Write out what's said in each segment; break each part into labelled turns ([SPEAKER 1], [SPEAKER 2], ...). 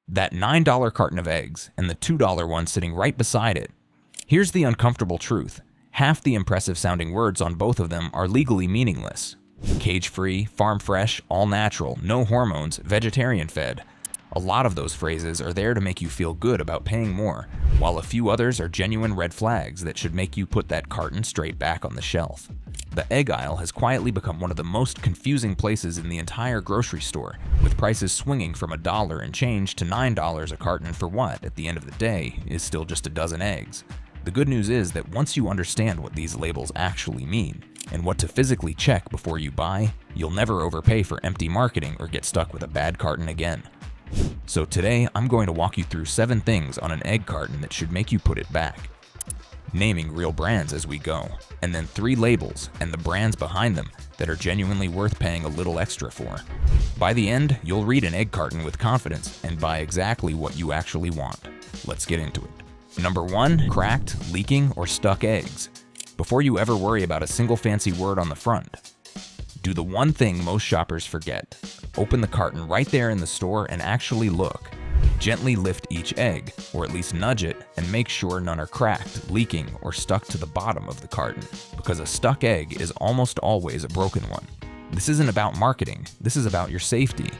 [SPEAKER 1] That $9 carton of eggs and the $2 one sitting right beside it. Here's the uncomfortable truth. Half the impressive sounding words on both of them are legally meaningless. Cage-free, farm-fresh, all-natural, no hormones, vegetarian-fed. A lot of those phrases are there to make you feel good about paying more, while a few others are genuine red flags that should make you put that carton straight back on the shelf. The egg aisle has quietly become one of the most confusing places in the entire grocery store, with prices swinging from $1 and change to $9 a carton for what, at the end of the day, is still just a dozen eggs. The good news is that once you understand what these labels actually mean, and what to physically check before you buy, you'll never overpay for empty marketing or get stuck with a bad carton again. So today, I'm going to walk you through 7 things on an egg carton that should make you put it back. Naming real brands as we go, and then 3 labels and the brands behind them that are genuinely worth paying a little extra for. By the end, you'll read an egg carton with confidence and buy exactly what you actually want. Let's get into it. Number 1, cracked, leaking, or stuck eggs. Before you ever worry about a single fancy word on the front, do the one thing most shoppers forget. Open the carton right there in the store and actually look. Gently lift each egg, or at least nudge it, and make sure none are cracked, leaking, or stuck to the bottom of the carton, because a stuck egg is almost always a broken one. This isn't about marketing, this is about your safety.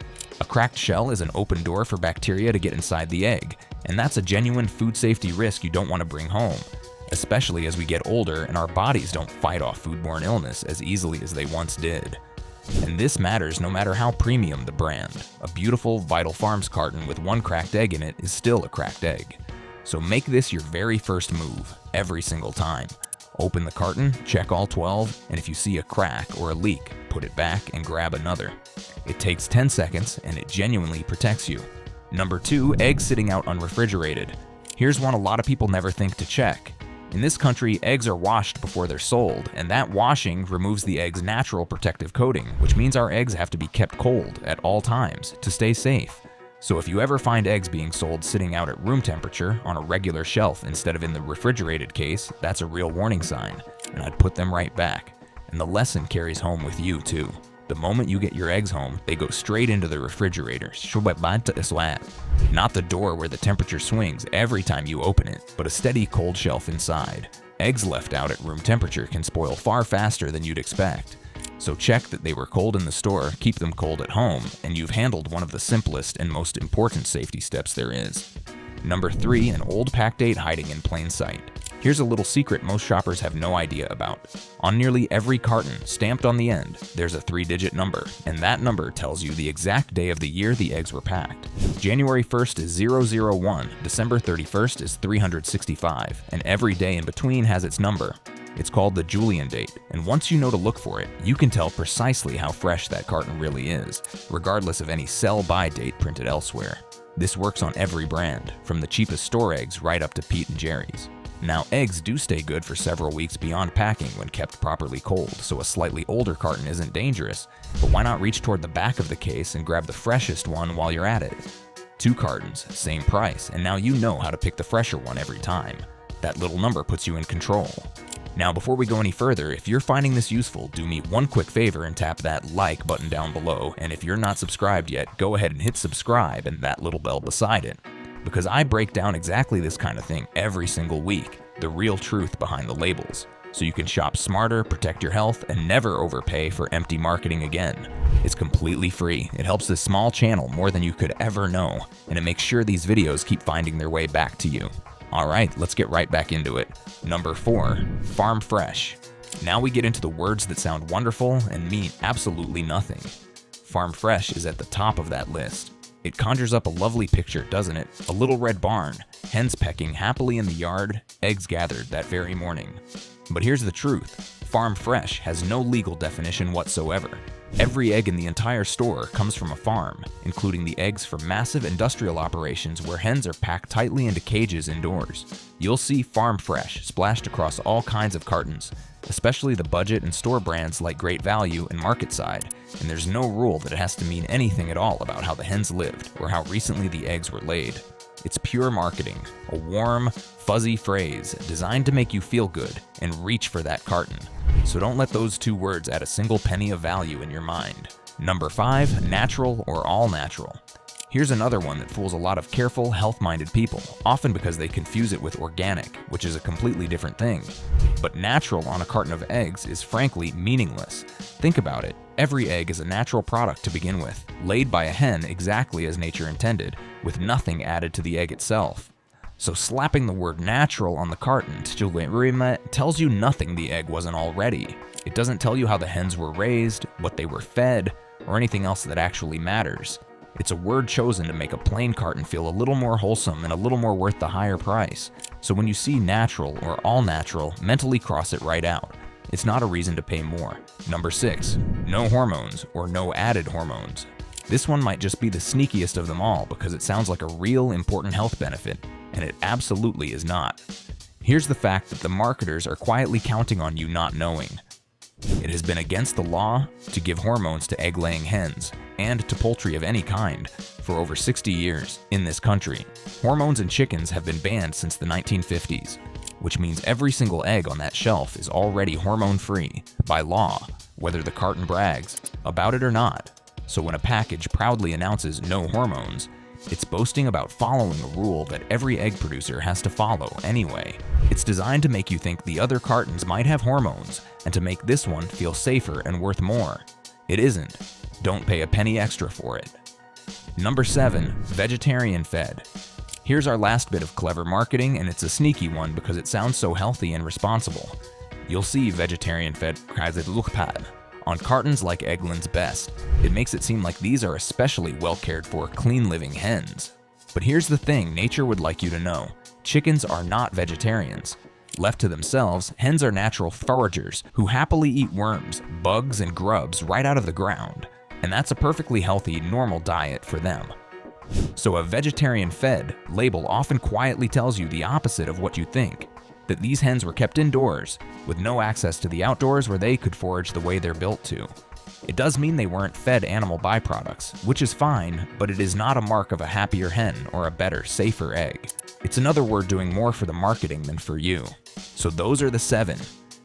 [SPEAKER 1] A cracked shell is an open door for bacteria to get inside the egg, and that's a genuine food safety risk you don't want to bring home, especially as we get older and our bodies don't fight off foodborne illness as easily as they once did. And this matters no matter how premium the brand. A beautiful Vital Farms carton with 1 cracked egg in it is still a cracked egg. So make this your very first move, every single time. Open the carton, check all 12, and if you see a crack or a leak, put it back and grab another. It takes 10 seconds and it genuinely protects you. Number 2, eggs sitting out unrefrigerated. Here's one a lot of people never think to check. In this country, eggs are washed before they're sold, and that washing removes the egg's natural protective coating, which means our eggs have to be kept cold at all times to stay safe. So if you ever find eggs being sold sitting out at room temperature on a regular shelf instead of in the refrigerated case, that's a real warning sign, and I'd put them right back. And the lesson carries home with you too. The moment you get your eggs home, they go straight into the refrigerator, not the door where the temperature swings every time you open it, but a steady cold shelf inside. Eggs left out at room temperature can spoil far faster than you'd expect. So check that they were cold in the store, keep them cold at home, and you've handled one of the simplest and most important safety steps there is. Number 3, an old pack date hiding in plain sight. Here's a little secret most shoppers have no idea about. On nearly every carton, stamped on the end, there's a 3-digit number, and that number tells you the exact day of the year the eggs were packed. January 1st is 001, December 31st is 365, and every day in between has its number. It's called the Julian date, and once you know to look for it, you can tell precisely how fresh that carton really is, regardless of any sell-by date printed elsewhere. This works on every brand, from the cheapest store eggs right up to Pete and Jerry's. Now, eggs do stay good for several weeks beyond packing when kept properly cold, so a slightly older carton isn't dangerous, but why not reach toward the back of the case and grab the freshest one while you're at it? 2 cartons, same price, and now you know how to pick the fresher one every time. That little number puts you in control. Now, before we go any further, if you're finding this useful, do me one quick favor and tap that like button down below, and if you're not subscribed yet, go ahead and hit subscribe and that little bell beside it. Because I break down exactly this kind of thing every single week, the real truth behind the labels, so you can shop smarter, protect your health, and never overpay for empty marketing again. It's completely free, it helps this small channel more than you could ever know, and it makes sure these videos keep finding their way back to you. Alright, let's get right back into it. Number 4, farm fresh. Now we get into the words that sound wonderful and mean absolutely nothing. Farm fresh is at the top of that list. It conjures up a lovely picture, doesn't it? A little red barn, hens pecking happily in the yard, eggs gathered that very morning. But here's the truth. Farm fresh has no legal definition whatsoever. Every egg in the entire store comes from a farm, including the eggs from massive industrial operations where hens are packed tightly into cages indoors. You'll see farm fresh splashed across all kinds of cartons, especially the budget and store brands like Great Value and Market Side, and there's no rule that it has to mean anything at all about how the hens lived or how recently the eggs were laid. It's pure marketing, a warm, fuzzy phrase designed to make you feel good and reach for that carton. So don't let those 2 words add a single penny of value in your mind. Number 5, natural or all natural. Here's another one that fools a lot of careful, health-minded people, often because they confuse it with organic, which is a completely different thing. But natural on a carton of eggs is frankly meaningless. Think about it. Every egg is a natural product to begin with, laid by a hen exactly as nature intended, with nothing added to the egg itself. So slapping the word natural on the carton tells you nothing the egg wasn't already. It doesn't tell you how the hens were raised, what they were fed, or anything else that actually matters. It's a word chosen to make a plain carton feel a little more wholesome and a little more worth the higher price. So when you see natural or all natural, mentally cross it right out. It's not a reason to pay more. Number 6, no hormones or no added hormones. This one might just be the sneakiest of them all because it sounds like a real important health benefit, and it absolutely is not. Here's the fact that the marketers are quietly counting on you not knowing. It has been against the law to give hormones to egg-laying hens and to poultry of any kind for over 60 years in this country. Hormones in chickens have been banned since the 1950s, which means every single egg on that shelf is already hormone-free by law, whether the carton brags about it or not. So when a package proudly announces no hormones, it's boasting about following a rule that every egg producer has to follow anyway. It's designed to make you think the other cartons might have hormones and to make this one feel safer and worth more. It isn't. Don't pay a penny extra for it. Number 7, vegetarian fed. Here's our last bit of clever marketing, and it's a sneaky one because it sounds so healthy and responsible. You'll see vegetarian fed on cartons like Eggland's Best. It makes it seem like these are especially well cared for, clean-living hens. But here's the thing nature would like you to know. Chickens are not vegetarians. Left to themselves, hens are natural foragers who happily eat worms, bugs, and grubs right out of the ground. And that's a perfectly healthy, normal diet for them. So a vegetarian fed label often quietly tells you the opposite of what you think. That these hens were kept indoors, with no access to the outdoors where they could forage the way they're built to. It does mean they weren't fed animal byproducts, which is fine, but it is not a mark of a happier hen or a better, safer egg. It's another word doing more for the marketing than for you. So those are the 7.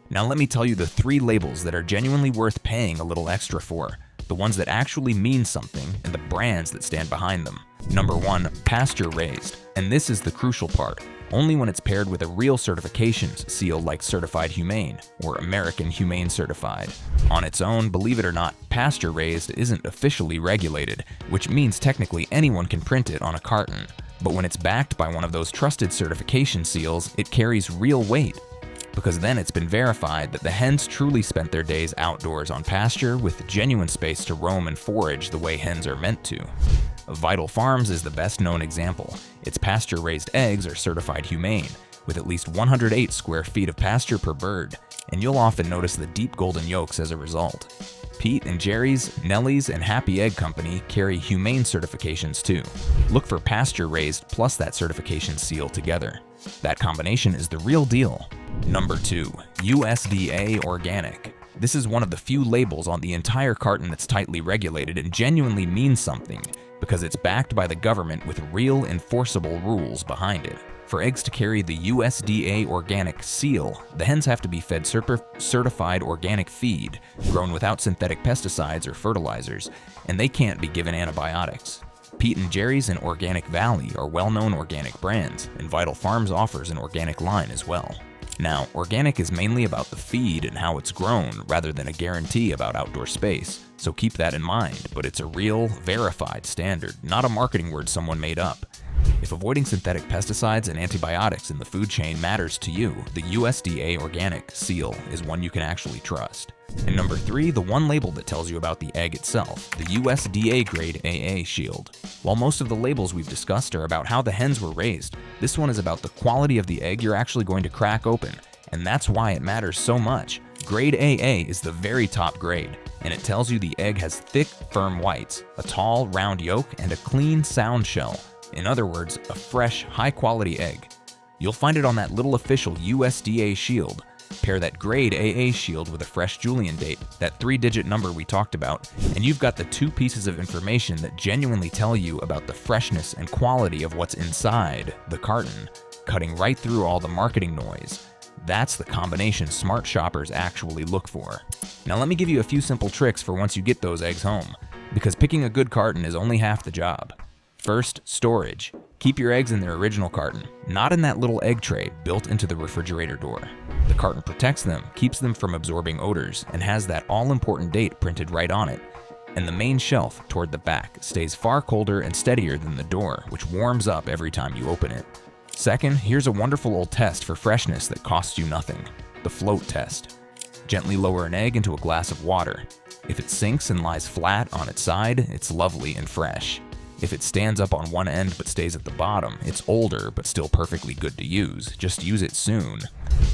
[SPEAKER 1] Now let me tell you the 3 labels that are genuinely worth paying a little extra for, the ones that actually mean something, and the brands that stand behind them. Number 1, pasture raised, and this is the crucial part. Only when it's paired with a real certifications seal like Certified Humane or American Humane Certified. On its own, believe it or not, pasture raised isn't officially regulated, which means technically anyone can print it on a carton. But when it's backed by one of those trusted certification seals, it carries real weight. Because then it's been verified that the hens truly spent their days outdoors on pasture with genuine space to roam and forage the way hens are meant to. Vital Farms is the best known example. Its pasture-raised eggs are certified humane, with at least 108 square feet of pasture per bird, and you'll often notice the deep golden yolks as a result. Pete and Jerry's, Nellie's, and Happy Egg Company carry humane certifications too. Look for pasture-raised plus that certification seal together. That combination is the real deal. Number 2, USDA Organic. This is one of the few labels on the entire carton that's tightly regulated and genuinely means something, because it's backed by the government with real enforceable rules behind it. For eggs to carry the USDA Organic seal, the hens have to be fed certified organic feed, grown without synthetic pesticides or fertilizers, and they can't be given antibiotics. Pete and Jerry's and Organic Valley are well-known organic brands, and Vital Farms offers an organic line as well. Now, organic is mainly about the feed and how it's grown rather than a guarantee about outdoor space, so keep that in mind, but it's a real, verified standard, not a marketing word someone made up. If avoiding synthetic pesticides and antibiotics in the food chain matters to you, the USDA Organic seal is one you can actually trust. And number 3, the one label that tells you about the egg itself, the USDA grade AA shield. While most of the labels we've discussed are about how the hens were raised, this one is about the quality of the egg you're actually going to crack open, and that's why it matters so much. Grade AA is the very top grade, and it tells you the egg has thick, firm whites, a tall, round yolk, and a clean, sound shell. In other words, a fresh, high-quality egg. You'll find it on that little official USDA shield. Pair that grade AA shield with a fresh Julian date, that 3-digit number we talked about, and you've got the 2 pieces of information that genuinely tell you about the freshness and quality of what's inside the carton, cutting right through all the marketing noise. That's the combination smart shoppers actually look for. Now let me give you a few simple tricks for once you get those eggs home, because picking a good carton is only half the job. First, storage. Keep your eggs in their original carton, not in that little egg tray built into the refrigerator door. The carton protects them, keeps them from absorbing odors, and has that all-important date printed right on it. And the main shelf, toward the back, stays far colder and steadier than the door, which warms up every time you open it. Second, here's a wonderful old test for freshness that costs you nothing: the float test. Gently lower an egg into a glass of water. If it sinks and lies flat on its side, it's lovely and fresh. If it stands up on one end but stays at the bottom, it's older but still perfectly good to use. Just use it soon.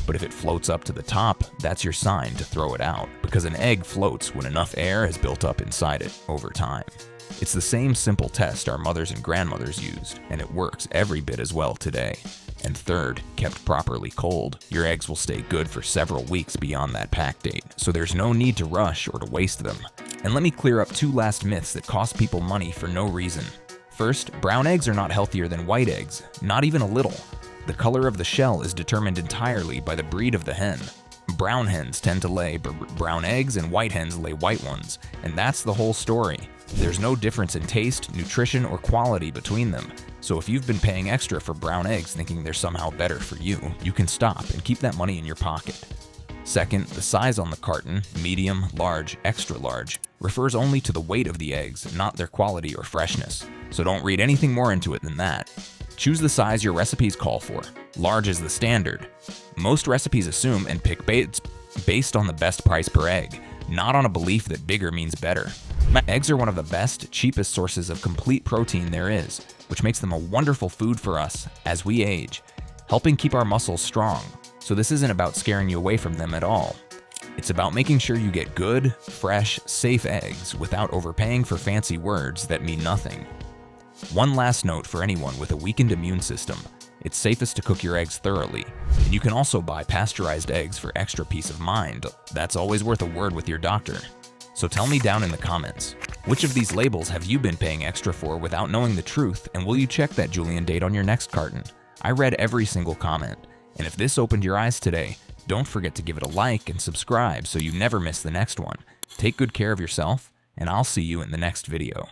[SPEAKER 1] But if it floats up to the top, that's your sign to throw it out, because an egg floats when enough air has built up inside it over time. It's the same simple test our mothers and grandmothers used, and it works every bit as well today. And third, kept properly cold, your eggs will stay good for several weeks beyond that pack date, so there's no need to rush or to waste them. And let me clear up 2 last myths that cost people money for no reason. First, brown eggs are not healthier than white eggs, not even a little. The color of the shell is determined entirely by the breed of the hen. Brown hens tend to lay brown eggs and white hens lay white ones, and that's the whole story. There's no difference in taste, nutrition, or quality between them. So if you've been paying extra for brown eggs thinking they're somehow better for you, you can stop and keep that money in your pocket. Second, the size on the carton, medium, large, extra large, refers only to the weight of the eggs, not their quality or freshness. So don't read anything more into it than that. Choose the size your recipes call for. Large is the standard. Most recipes assume and pick based on the best price per egg, not on a belief that bigger means better. Eggs are one of the best, cheapest sources of complete protein there is, which makes them a wonderful food for us as we age, helping keep our muscles strong. So this isn't about scaring you away from them at all. It's about making sure you get good, fresh, safe eggs without overpaying for fancy words that mean nothing. One last note for anyone with a weakened immune system: it's safest to cook your eggs thoroughly, and you can also buy pasteurized eggs for extra peace of mind. That's always worth a word with your doctor. So tell me down in the comments, which of these labels have you been paying extra for without knowing the truth, and will you check that Julian date on your next carton? I read every single comment, and if this opened your eyes today, don't forget to give it a like and subscribe so you never miss the next one. Take good care of yourself, and I'll see you in the next video.